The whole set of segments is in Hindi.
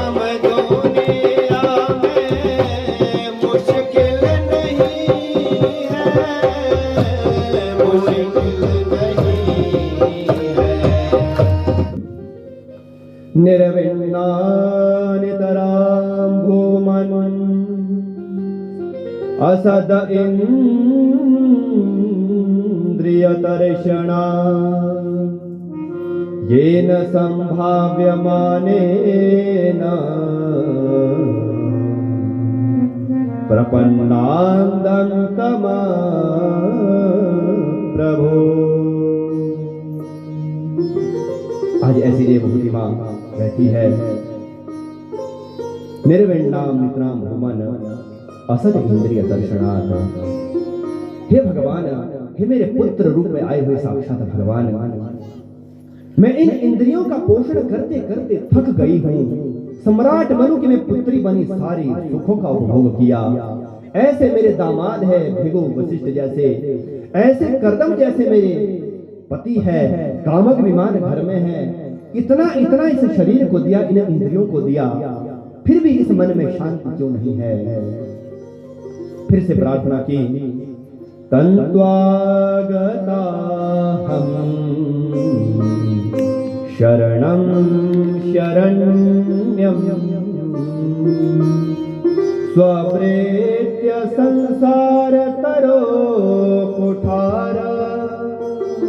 काम दुनिया में मुश्किल नहीं है, मुश्किल नहीं है। निर्विण्णानितरां भूमन् असद इंद्रियतर्षणा येन संभाव्यमानेन प्रपन्नान्दं प्रभो। आज ऐसी देवभूति मां रहती है। निर्विण्णाम नितराम भूमन असद इंद्रिय दर्शनात्। हे भगवान, हे मेरे पुत्र रूप में आए हुए साक्षात भगवान, मैं इन इंद्रियों का पोषण करते करते थक गई हूँ। सम्राट मनु की मैं पुत्री बनी, सारी सुखों का उपभोग किया। ऐसे मेरे दामाद है भृगु वशिष्ठ जैसे, ऐसे कर्दम जैसे मेरे पति है, कामक विमान घर में है। इतना इतना इस शरीर को दिया, इन इंद्रियों को दिया, फिर भी इस मन में शांति क्यों नहीं है। फिर से प्रार्थना की, तन्त्वागता हम शरणं शरण्यं स्वप्रेत्य संसार तरो कुठार।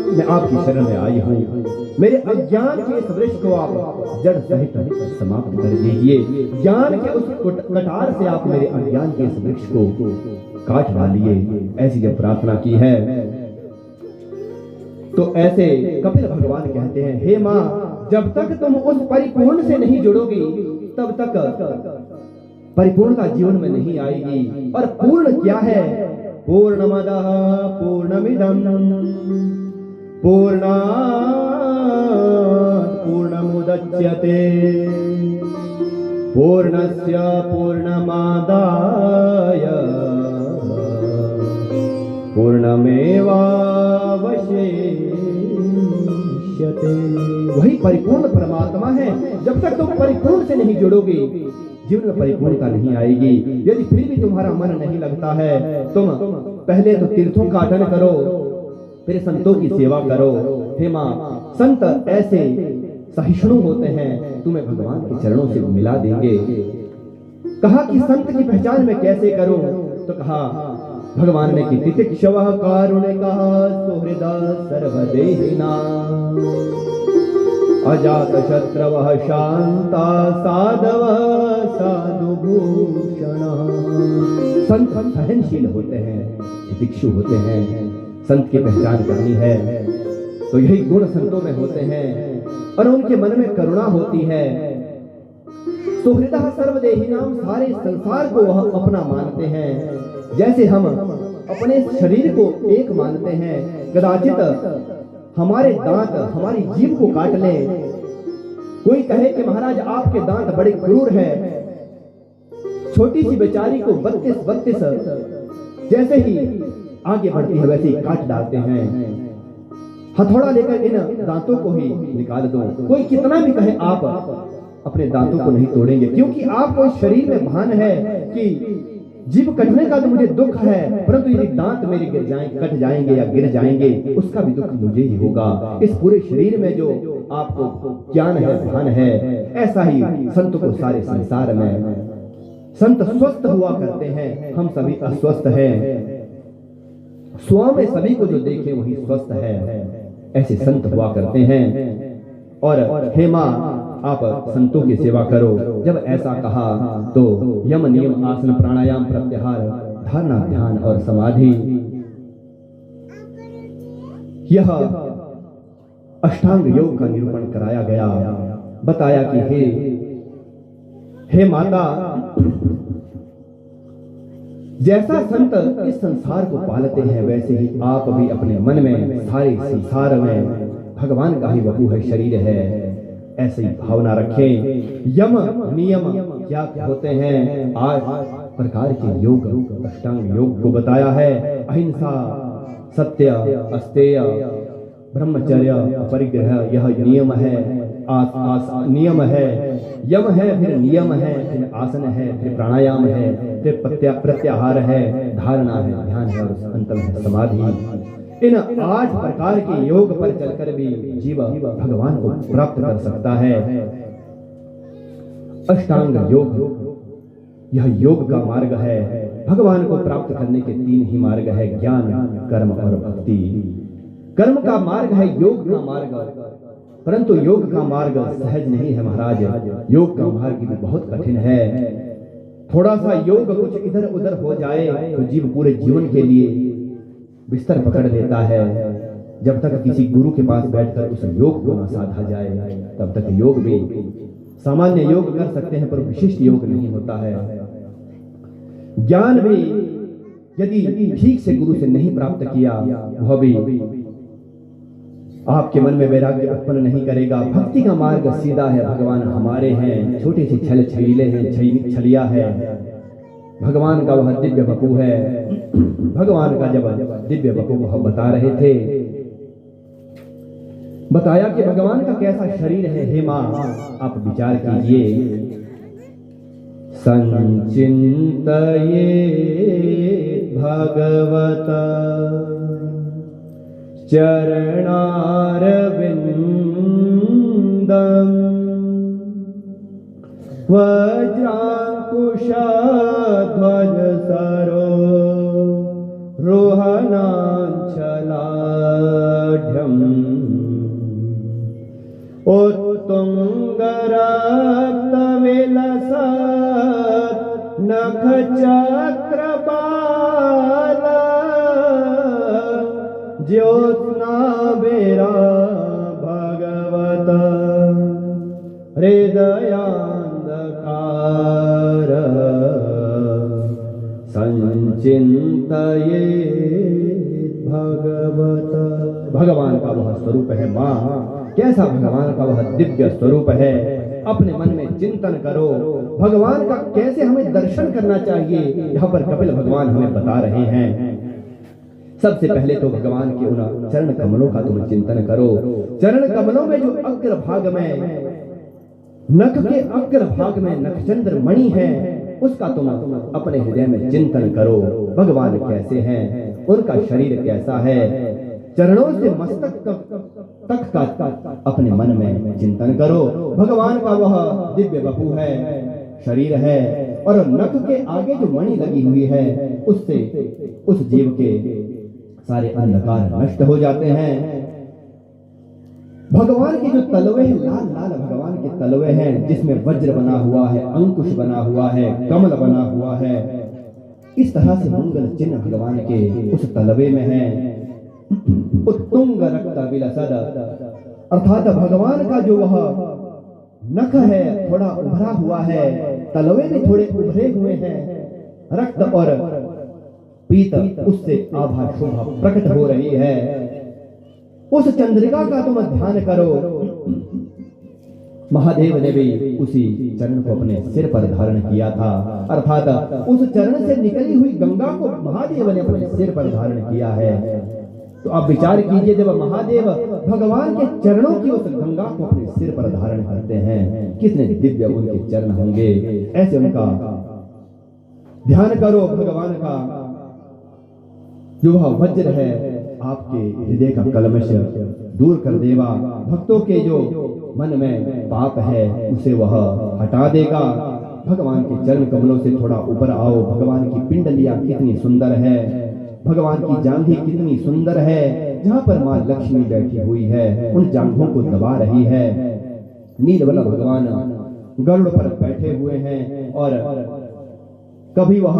मैं आपकी शरण में आई हूँ, मेरे अज्ञान के इस वृक्ष को आप जड़ सहित समाप्त कर दीजिए। ज्ञान के उस कटार से आप मेरे अज्ञान के इस वृक्ष को काट डालिए। ऐसी जब प्रार्थना की है तो ऐसे कपिल भगवान कहते हैं, हे मां, जब तक तुम उस परिपूर्ण से नहीं जुड़ोगी तब तक परिपूर्णता जीवन में नहीं आएगी। और पूर्ण क्या है? पूर्णमदः पूर्णमिदं पूर्णात् पूर्णमुदच्यते पूर्णस्य पूर्णमादाय पूर्णमेवावशिष्यते। वही परिपूर्ण परमात्मा है। जब तक तुम परिपूर्ण से नहीं जुड़ोगे जीवन में परिपूर्णता नहीं आएगी। यदि फिर भी तुम्हारा मन नहीं लगता है, तुम पहले तो तीर्थों का आटन करो, फिर संतों की सेवा करो। हे मां, संत ऐसे सहिष्णु होते हैं, तुम्हें भगवान के चरणों से मिला देंगे। कहा कि संत की पहचान मैं कैसे करूं? तो कहा भगवान ने कि तितिक्षवः कारुणिकः सुहृदा सर्वदेहिना अजात शत्रवः शांता साधवः साधुभूषणः। संत सहनशील होते हैं, तितिक्षु होते हैं। संत की पहचान करनी है तो यही गुण संतों में होते हैं और उनके मन में करुणा होती है। सुहृदः सर्वदेहिनाम, सारे संसार को वह अपना मानते हैं। जैसे हम अपने शरीर को एक मानते हैं, कदाचित हमारे दांत हमारी जीभ को काट लें। कोई कहे कि महाराज आपके दांत बड़े क्रूर हैं, छोटी सी बेचारी को 32 जैसे ही आगे बढ़ती है वैसे ही काट डालते हैं। हथौड़ा लेकर इन दांतों को ही निकाल दो। कोई कितना भी कहे आप अपने दांतों को नहीं तोड़ेंगे, क्योंकि आपको इस शरीर में भान है कि जीभ कटने का तो मुझे दुख है, परंतु यदि दांत मेरे गिर जाएं, कट जाएंगे या गिर जाएंगे, उसका भी दुख मुझे ही होगा। इस पूरे शरीर में जो आपको ज्ञान है, भान है, ऐसा ही संत को सारे संसार में। संत स्वस्थ हुआ करते हैं, हम सभी अस्वस्थ हैं। स्व में सभी को जो देखे वही स्वस्थ है, ऐसे संत हुआ करते हैं। और हे मां, आप संतों की सेवा करो। जब ऐसा कहा तो यम नियम आसन प्राणायाम प्रत्याहार धारणा ध्यान और समाधि, यह अष्टांग योग का निरूपण कराया गया। बताया कि हे माता, जैसा संत इस संसार को पालते हैं वैसे ही आप भी अपने मन में सारे संसार में भगवान का ही वहू है, शरीर है, ऐसी भावना रखें। यम नियम क्या होते हैं? 8 प्रकार के योग, अष्टांग योग को बताया है। अहिंसा, सत्य, अस्तेय, ब्रह्मचर्य, अपरिग्रह, यह नियम है। नियम है यम है, फिर नियम है, फिर आसन है, फिर प्राणायाम है, फिर प्रत्याहार है, धारणा है, ध्यान है और अंत में है समाधि। इन 8 प्रकार के योग पर चलकर भी जीव भगवान को प्राप्त कर सकता है। अष्टांग योग, यह योग का मार्ग है। भगवान को प्राप्त करने के 3 ही मार्ग है, ज्ञान, कर्म और भक्ति। कर्म का मार्ग है योग का मार्ग, परंतु योग का मार्ग सहज नहीं है महाराज। योग का मार्ग भी बहुत कठिन है। थोड़ा सा योग कुछ इधर उधर हो जाए तो जीव पूरे जीवन के लिए बिस्तर पकड़ लेता है। जब तक किसी गुरु के पास बैठकर उस योग को न साधा जाए तब तक योग भी, सामान्य योग कर सकते हैं पर विशिष्ट योग नहीं होता है। ज्ञान भी यदि ठीक से गुरु से नहीं प्राप्त किया वह भी आपके मन में वैराग्य उत्पन्न नहीं करेगा। भक्ति का मार्ग सीधा है, भगवान हमारे हैं, छोटे से छल छबीले हैं, छलिया है। भगवान का वह दिव्य वपु है। भगवान का जब दिव्य वपु वह बता रहे थे, बताया कि भगवान का कैसा शरीर है। हे मां, आप विचार कीजिए। संचिंतये भगवता चरणारविंदम वज्रांकुश ध्वज सरो रोहणांचलाढ्यम उत्तुंगरक्तविलसत् नखचक्रबाल ज्योत्स्नाभिरा भगवत हृदयान्धकार संचिन्तये भगवत। भगवान का वह स्वरूप है मां, कैसा भगवान का वह दिव्य स्वरूप है। अपने मन में चिंतन करो भगवान का कैसे हमें दर्शन करना चाहिए। यहाँ पर कपिल भगवान हमें बता रहे हैं। सबसे पहले तो भगवान के उन चरण कमलों का तुम चिंतन करो। चरण कमलों में जो अग्र भाग में, नख के अग्र भाग में नखचंद्र मणि है, उसका तुम अपने हृदय में चिंतन करो। भगवान कैसे हैं, उनका शरीर कैसा है। चरणों से मस्तक तक का अपने मन में चिंतन करो। भगवान का वह दिव्य वपु है, शरीर है, और नख के आगे जो मणि लगी हुई है उससे उस जीव के सारे अंधकार नष्ट हो जाते हैं। भगवान के जो तलवे हैं, लाल लाल भगवान के तलवे हैं, जिसमें वज्र बना हुआ है, अंकुश बना हुआ है, कमल बना हुआ है। इस तरह से मंगल चिन्ह भगवान के उस तलवे में है। उत्तुंग रक्त विलसद, अर्थात भगवान का जो वह नख है थोड़ा उभरा हुआ है, तलवे में थोड़े उभरे हुए हैं, रक्त और पीत उससे आभा शोभा प्रकट हो रही है। उस चंद्रिका का तुम ध्यान करो। महादेव ने भी उसी चरण को अपने सिर पर धारण किया था, अर्थात उस चरण से निकली हुई गंगा को महादेव ने अपने सिर पर धारण किया है। तो आप विचार कीजिए, जब महादेव भगवान के चरणों की उस गंगा को अपने सिर पर धारण करते हैं, कितने दिव्य उनके चरण होंगे। ऐसे उनका ध्यान करो। भगवान का जो वह वज्र है आपके हृदय का कलमश दूर कर देगा। भक्तों के जो मन में पाप है उसे वह हटा देगा। भगवान के चरण कमलों से थोड़ा ऊपर आओ। भगवान की पिंडलियां कितनी सुंदर है, भगवान की जांघें कितनी सुंदर है। जहां पर मां लक्ष्मी बैठी हुई है उन जांघों को दबा रही है। नीलवल्लभ भगवान गरुड़ पर बैठे हुए हैं और कभी वह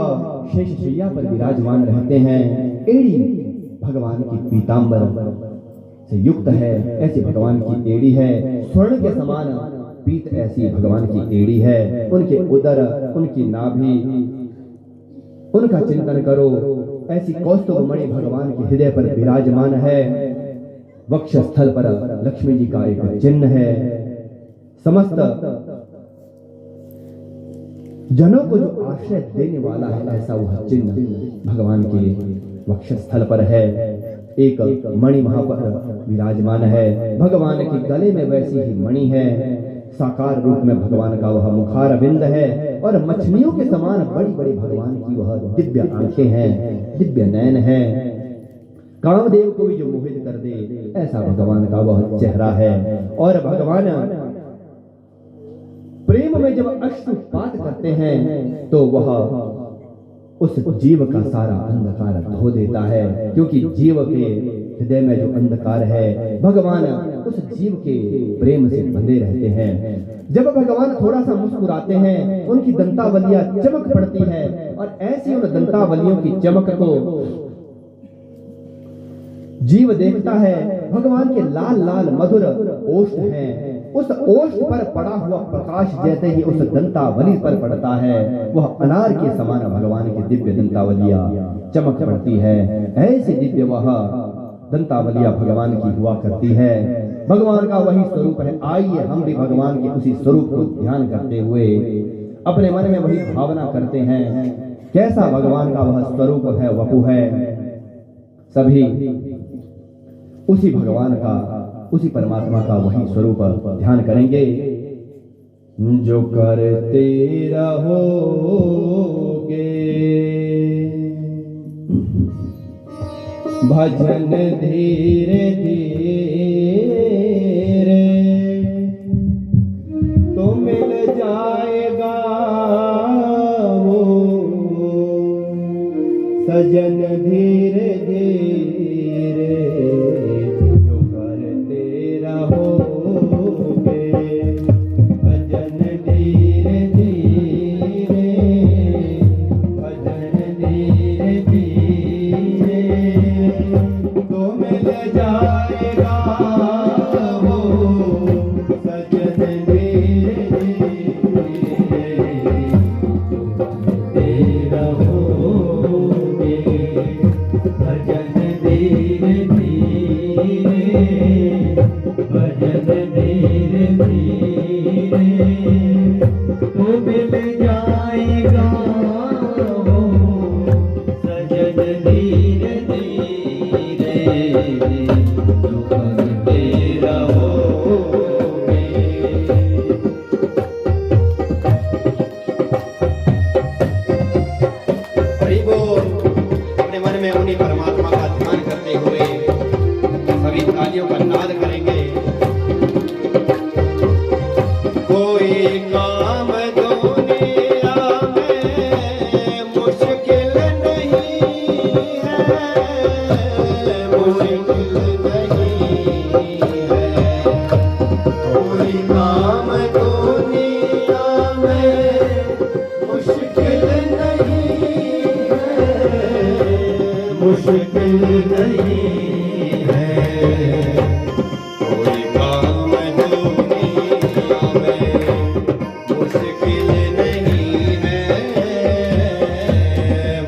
शेषशैया पर विराजमान रहते हैं। एड़ी भगवान की पीतांबर से युक्त है, ऐसी भगवान की एड़ी है। स्वर्ण के समान पीत ऐसी भगवान की एड़ी है। उनके उदर, उनकी नाभि, उनका चिंतन करो। ऐसी कौस्तुभ मणि भगवान के हृदय पर विराजमान है। वक्ष स्थल पर लक्ष्मी जी का एक चिन्ह है। समस्त जनों को जो आश्रय देने वाला है ऐसा वह चिन्ह भगवान के वक्ष स्थल पर है। एक मणि वहां पर विराजमान है। भगवान के गले में वैसी ही मणि है। साकार रूप में भगवान का वह मुखार बिंद है और मछलियों के समान बड़ी बड़ी भगवान की वह दिव्य आंखें हैं, दिव्य नयन है। कामदेव को भी जो मोहित कर दे ऐसा भगवान का वह चेहरा है। और भगवान प्रेम में जब अश्रुपात करते हैं तो वह उस जीव का सारा अंधकार धो देता है, क्योंकि जीव के हृदय में जो अंधकार है भगवान उस जीव के प्रेम से बंधे रहते हैं। जब भगवान थोड़ा सा मुस्कुराते हैं उनकी दंतावलियां चमक पड़ती है और ऐसी उन दंतावलियों की चमक को जीव देखता है। भगवान के लाल लाल मधुर ओष्ठ हैं, उस ओष्ठ पर पड़ा हुआ प्रकाश जैसे ही उस दंतावली पर पड़ता है वह अनार के समान भगवान की दिव्य दंतावलियां चमक पड़ती है। ऐसी दिव्य वह दंतावलियां भगवान की हुआ करती है। भगवान का वही स्वरूप है। आइए हम भी भगवान के उसी स्वरूप को ध्यान करते हुए अपने मन में वही भावना करते हैं कैसा भगवान का वह स्वरूप है, वपु है। सभी उसी भगवान का, उसी परमात्मा का वही स्वरूप ध्यान करेंगे। जो करते रहोगे भजन धीरे धीरे तो मिल जाएगा वो सजन धीरे धीरे। जो करते रहोगे भजन धीरे धीरे, भजन धीरे धीरे तो मिल जाएगा वो सजन धीरे धीरे। जो करते रहोगे भजन धीरे धीरे, भजन धीरे धीरे तो मिल जाएगा वो सजन धीरे धीरे। जो करते रहोगे। हरि बोल। अपने मन में उन्हीं परमात्मा का ध्यान करते हुए सभी तालियों का नाद करेंगे। कोई काम दुनिया में मुश्किल नहीं है, मुश्किल नहीं है। कोई काम दुनिया में मुश्किल नहीं है, मुश्किल नहीं है। कोई काम दुनिया में मुश्किल नहीं है,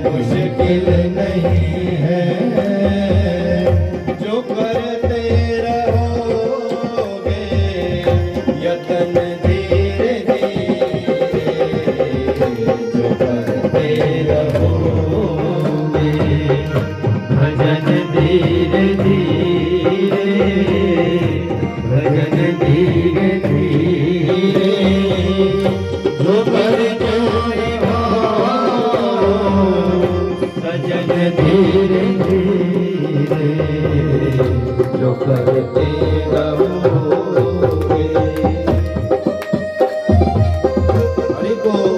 मुश्किल नहीं है। जो करते रहोगे यतन धीरे धीरे, जो करते रहोगे भजन धीरे धीरे, भजन धीरे धीरे जो करते रहो सजन धीरे धीरे। जो करते रहोगे। हरि बोल।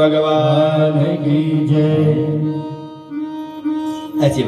भगवान की जय। ऐसी